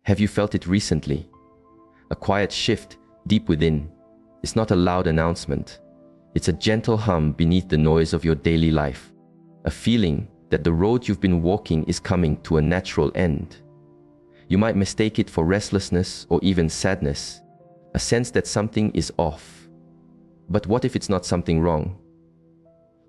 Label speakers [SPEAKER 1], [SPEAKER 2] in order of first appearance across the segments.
[SPEAKER 1] Have you felt it recently? A quiet shift deep within. It's not a loud announcement. It's a gentle hum beneath the noise of your daily life. A feeling that the road you've been walking is coming to a natural end. You might mistake it for restlessness or even sadness, a sense that something is off. But what if it's not something wrong?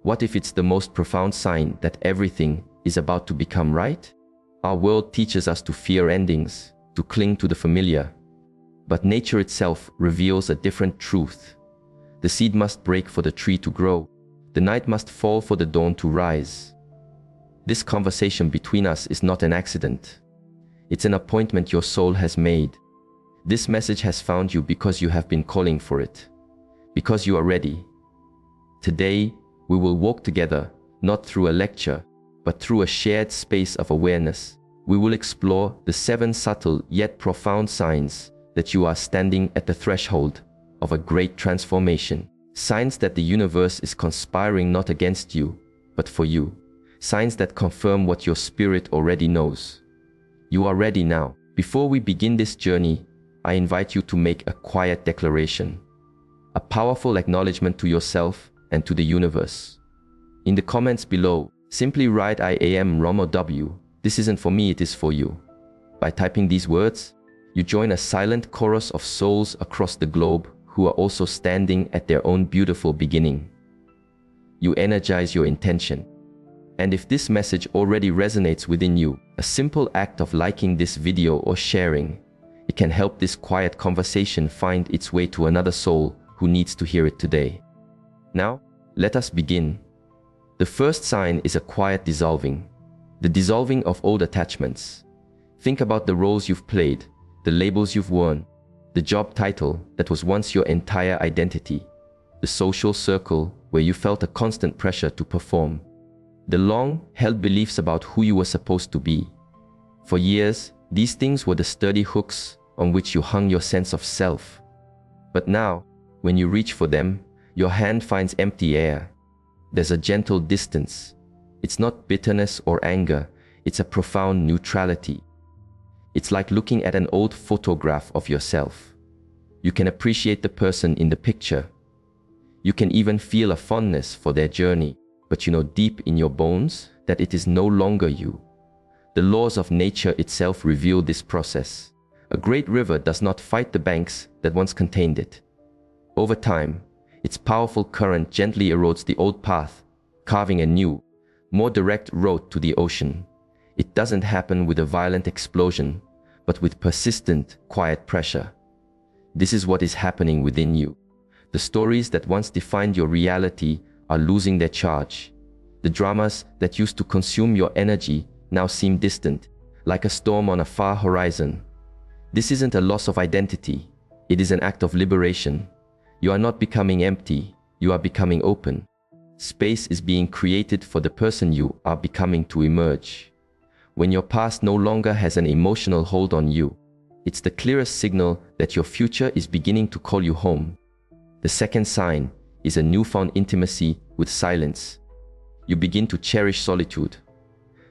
[SPEAKER 1] What if it's the most profound sign that everything is about to become right? Our world teaches us to fear endings, to cling to the familiar. But nature itself reveals a different truth. The seed must break for the tree to grow. The night must fall for the dawn to rise. This conversation between us is not an accident. It's an appointment your soul has made. This message has found you because you have been calling for it, because you are ready. Today, we will walk together, not through a lecture, but through a shared space of awareness. We will explore the 7 subtle yet profound signs that you are standing at the threshold of a great transformation. Signs that the universe is conspiring not against you, but for you. Signs that confirm what your spirit already knows. You are ready now. Before we begin this journey, I invite you to make a quiet declaration, a powerful acknowledgement to yourself and to the universe. In the comments below, simply write I am Romo W. This isn't for me, it is for you. By typing these words, you join a silent chorus of souls across the globe who are also standing at their own beautiful beginning. You energize your intention. And if this message already resonates within you, a simple act of liking this video or sharing, it can help this quiet conversation find its way to another soul who needs to hear it today. Now, let us begin. The first sign is a quiet dissolving. The dissolving of old attachments. Think about the roles you've played, the labels you've worn, the job title that was once your entire identity, the social circle where you felt a constant pressure to perform, the long-held beliefs about who you were supposed to be. For years, these things were the sturdy hooks on which you hung your sense of self. But now, when you reach for them, your hand finds empty air. There's a gentle distance. It's not bitterness or anger, it's a profound neutrality. It's like looking at an old photograph of yourself. You can appreciate the person in the picture. You can even feel a fondness for their journey, but you know deep in your bones that it is no longer you. The laws of nature itself reveal this process. A great river does not fight the banks that once contained it. Over time, its powerful current gently erodes the old path, carving a new, more direct road to the ocean. It doesn't happen with a violent explosion, but with persistent, quiet pressure. This is what is happening within you. The stories that once defined your reality are losing their charge. The dramas that used to consume your energy now seem distant, like a storm on a far horizon. This isn't a loss of identity. It is an act of liberation. You are not becoming empty, you are becoming open. Space is being created for the person you are becoming to emerge. When your past no longer has an emotional hold on you, it's the clearest signal that your future is beginning to call you home. The second sign is a newfound intimacy with silence. You begin to cherish solitude.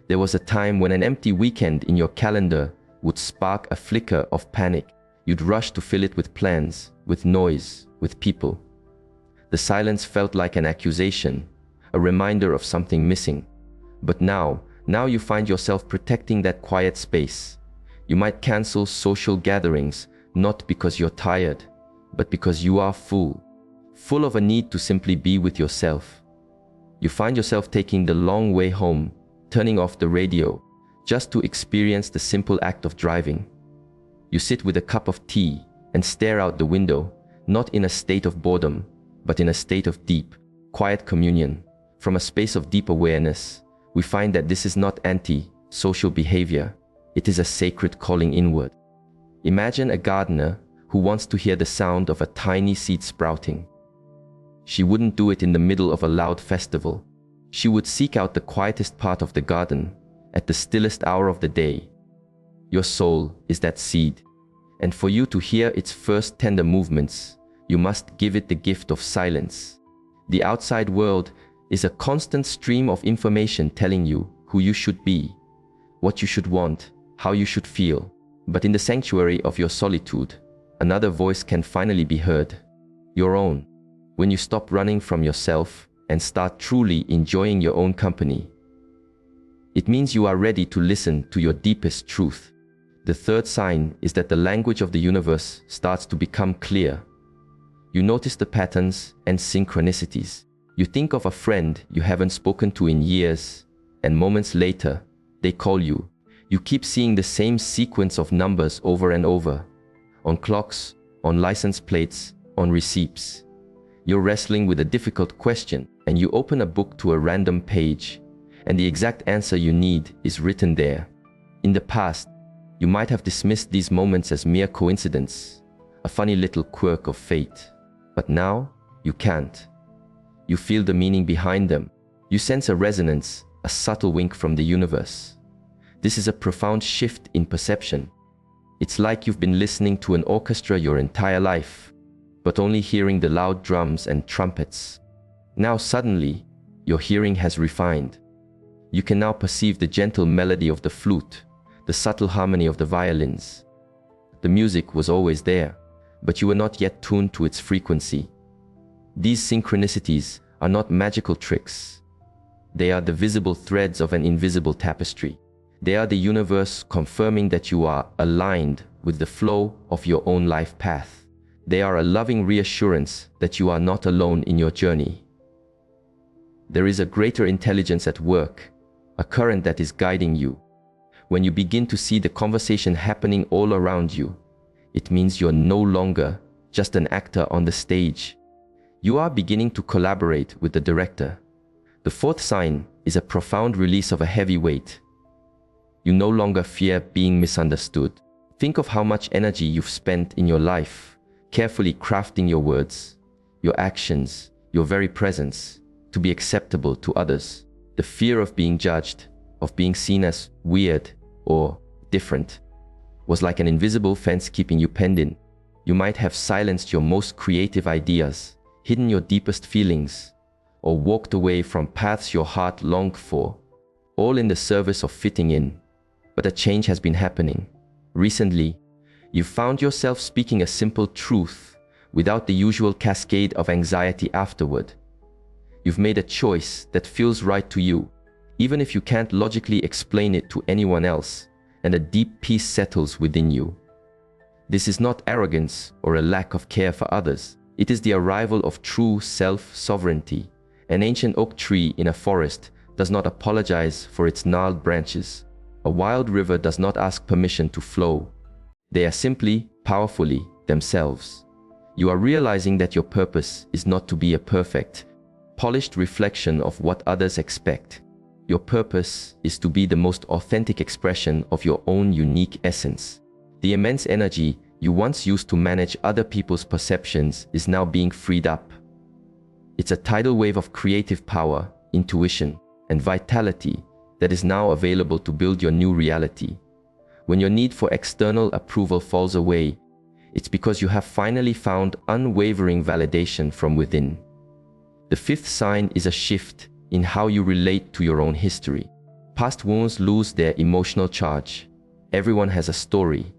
[SPEAKER 1] There was a time when an empty weekend in your calendar would spark a flicker of panic. You'd rush to fill it with plans, with noise, with people. The silence felt like an accusation, a reminder of something missing. But now you find yourself protecting that quiet space. You might cancel social gatherings, not because you're tired, but because you are full of a need to simply be with yourself. You find yourself taking the long way home, turning off the radio, just to experience the simple act of driving. You sit with a cup of tea and stare out the window, not in a state of boredom, but in a state of deep, quiet communion. From a space of deep awareness, we find that this is not anti-social behavior. It is a sacred calling inward. Imagine a gardener who wants to hear the sound of a tiny seed sprouting. She wouldn't do it in the middle of a loud festival. She would seek out the quietest part of the garden, at the stillest hour of the day. Your soul is that seed, and for you to hear its first tender movements, you must give it the gift of silence. The outside world is a constant stream of information telling you who you should be, what you should want, how you should feel. But in the sanctuary of your solitude, another voice can finally be heard. Your own. When you stop running from yourself and start truly enjoying your own company. It means you are ready to listen to your deepest truth. The third sign is that the language of the universe starts to become clear. You notice the patterns and synchronicities. You think of a friend you haven't spoken to in years, and moments later, they call you. You keep seeing the same sequence of numbers over and over, on clocks, on license plates, on receipts. You're wrestling with a difficult question, and you open a book to a random page, and the exact answer you need is written there. In the past, you might have dismissed these moments as mere coincidence, a funny little quirk of fate. But now, you can't. You feel the meaning behind them. You sense a resonance, a subtle wink from the universe. This is a profound shift in perception. It's like you've been listening to an orchestra your entire life, but only hearing the loud drums and trumpets. Now suddenly, your hearing has refined. You can now perceive the gentle melody of the flute, the subtle harmony of the violins. The music was always there, but you were not yet tuned to its frequency. These synchronicities are not magical tricks. They are the visible threads of an invisible tapestry. They are the universe confirming that you are aligned with the flow of your own life path. They are a loving reassurance that you are not alone in your journey. There is a greater intelligence at work, a current that is guiding you. When you begin to see the conversation happening all around you, it means you're no longer just an actor on the stage. You are beginning to collaborate with the director. The fourth sign is a profound release of a heavy weight. You no longer fear being misunderstood. Think of how much energy you've spent in your life, carefully crafting your words, your actions, your very presence, to be acceptable to others. The fear of being judged, of being seen as weird or different, was like an invisible fence keeping you penned in. You might have silenced your most creative ideas, hidden your deepest feelings, or walked away from paths your heart longed for, all in the service of fitting in. But a change has been happening. Recently, you found yourself speaking a simple truth without the usual cascade of anxiety afterward. You've made a choice that feels right to you, even if you can't logically explain it to anyone else, and a deep peace settles within you. This is not arrogance or a lack of care for others. It is the arrival of true self-sovereignty. An ancient oak tree in a forest does not apologize for its gnarled branches. A wild river does not ask permission to flow. They are simply, powerfully, themselves. You are realizing that your purpose is not to be a perfect, polished reflection of what others expect. Your purpose is to be the most authentic expression of your own unique essence. The immense energy you once used to manage other people's perceptions is now being freed up. It's a tidal wave of creative power, intuition, and vitality that is now available to build your new reality. When your need for external approval falls away, it's because you have finally found unwavering validation from within. The fifth sign is a shift in how you relate to your own history. Past wounds lose their emotional charge. Everyone has a story.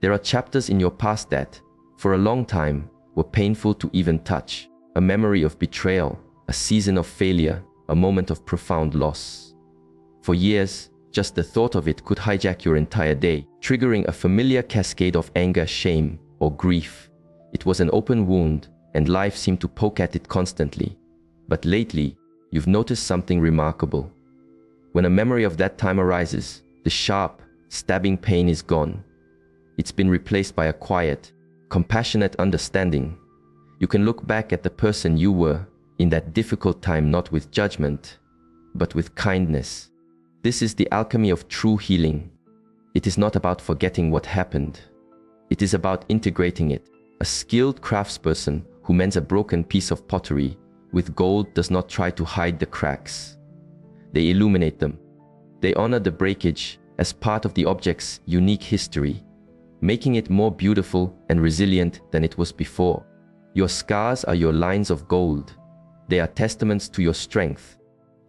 [SPEAKER 1] There are chapters in your past that, for a long time, were painful to even touch. A memory of betrayal, a season of failure, a moment of profound loss. For years, just the thought of it could hijack your entire day, triggering a familiar cascade of anger, shame, or grief. It was an open wound, and life seemed to poke at it constantly. But lately, you've noticed something remarkable. When a memory of that time arises, the sharp, stabbing pain is gone. It's been replaced by a quiet, compassionate understanding. You can look back at the person you were in that difficult time not with judgment, but with kindness. This is the alchemy of true healing. It is not about forgetting what happened. It is about integrating it. A skilled craftsperson who mends a broken piece of pottery with gold does not try to hide the cracks. They illuminate them. They honor the breakage as part of the object's unique history, making it more beautiful and resilient than it was before. Your scars are your lines of gold. They are testaments to your strength.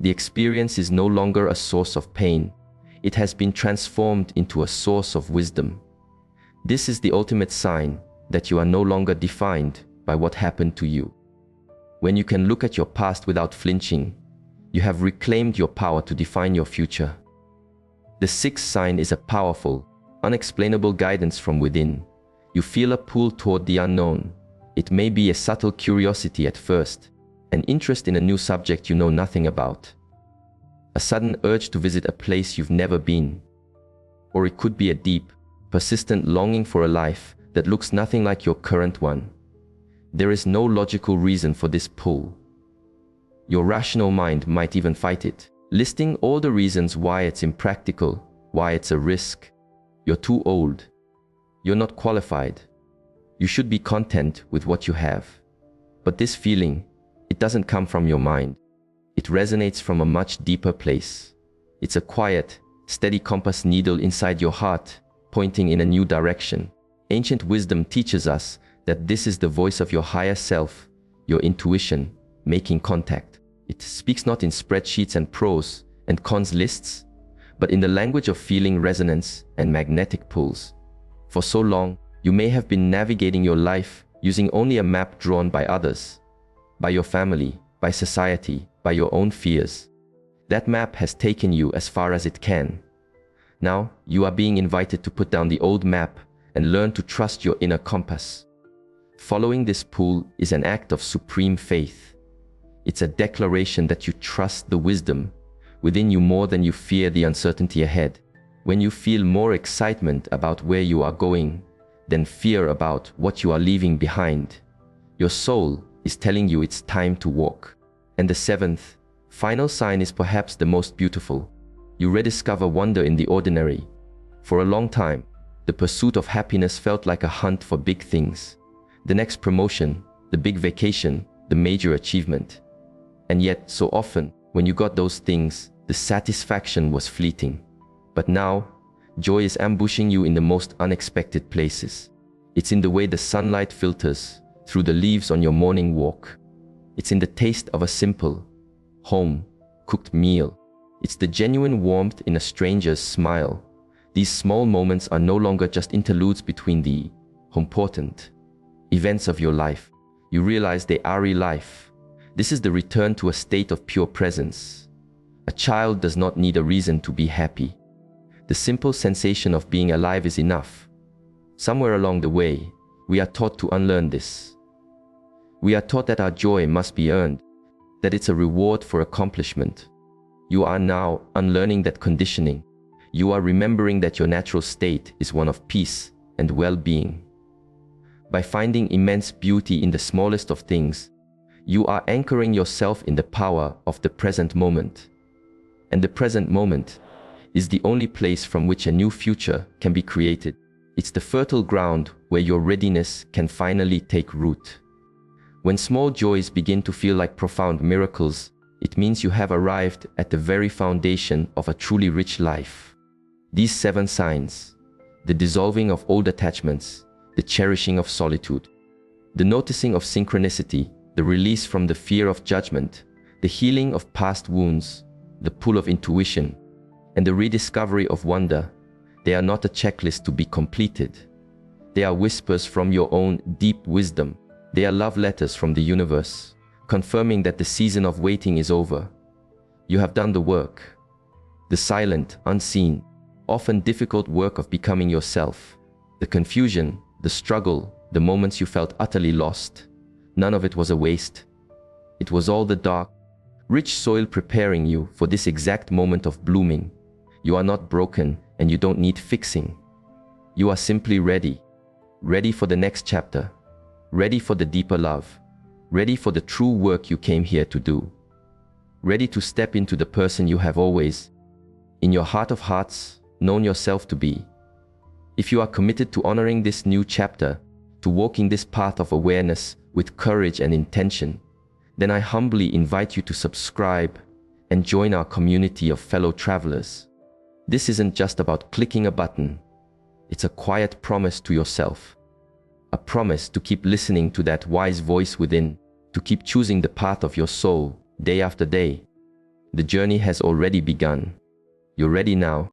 [SPEAKER 1] The experience is no longer a source of pain. It has been transformed into a source of wisdom. This is the ultimate sign that you are no longer defined by what happened to you. When you can look at your past without flinching, you have reclaimed your power to define your future. The sixth sign is a powerful, unexplainable guidance from within. You feel a pull toward the unknown. It may be a subtle curiosity at first, an interest in a new subject you know nothing about, a sudden urge to visit a place you've never been, or it could be a deep, persistent longing for a life that looks nothing like your current one. There is no logical reason for this pull. Your rational mind might even fight it, listing all the reasons why it's impractical, why it's a risk. You're too old. You're not qualified. You should be content with what you have. But this feeling, it doesn't come from your mind. It resonates from a much deeper place. It's a quiet, steady compass needle inside your heart, pointing in a new direction. Ancient wisdom teaches us that this is the voice of your higher self, your intuition, making contact. It speaks not in spreadsheets and pros and cons lists, but in the language of feeling, resonance, and magnetic pulls. For so long, you may have been navigating your life using only a map drawn by others, by your family, by society, by your own fears. That map has taken you as far as it can. Now, you are being invited to put down the old map and learn to trust your inner compass. Following this pull is an act of supreme faith. It's a declaration that you trust the wisdom within you more than you fear the uncertainty ahead. When you feel more excitement about where you are going than fear about what you are leaving behind, your soul is telling you it's time to walk. And the seventh, final sign is perhaps the most beautiful. You rediscover wonder in the ordinary. For a long time, the pursuit of happiness felt like a hunt for big things. The next promotion, the big vacation, the major achievement. And yet, so often, when you got those things, the satisfaction was fleeting. But now, joy is ambushing you in the most unexpected places. It's in the way the sunlight filters through the leaves on your morning walk. It's in the taste of a simple, home-cooked meal. It's the genuine warmth in a stranger's smile. These small moments are no longer just interludes between the important events of your life. You realize they are real life. This is the return to a state of pure presence. A child does not need a reason to be happy. The simple sensation of being alive is enough. Somewhere along the way, we are taught to unlearn this. We are taught that our joy must be earned, that it's a reward for accomplishment. You are now unlearning that conditioning. You are remembering that your natural state is one of peace and well-being. By finding immense beauty in the smallest of things, you are anchoring yourself in the power of the present moment. And the present moment is the only place from which a new future can be created. It's the fertile ground where your readiness can finally take root. When small joys begin to feel like profound miracles, it means you have arrived at the very foundation of a truly rich life. These 7 signs, the dissolving of old attachments, the cherishing of solitude, the noticing of synchronicity, the release from the fear of judgment, the healing of past wounds, the pull of intuition, and the rediscovery of wonder, they are not a checklist to be completed. They are whispers from your own deep wisdom. They are love letters from the universe, confirming that the season of waiting is over. You have done the work, the silent, unseen, often difficult work of becoming yourself. The confusion, the struggle, the moments you felt utterly lost, none of it was a waste. It was all the dark, rich soil preparing you for this exact moment of blooming. You are not broken and you don't need fixing. You are simply ready, ready for the next chapter, ready for the deeper love, ready for the true work you came here to do, ready to step into the person you have always, in your heart of hearts, known yourself to be. If you are committed to honoring this new chapter, to walking this path of awareness with courage and intention, then I humbly invite you to subscribe and join our community of fellow travelers. This isn't just about clicking a button. It's a quiet promise to yourself. A promise to keep listening to that wise voice within, to keep choosing the path of your soul day after day. The journey has already begun. You're ready now.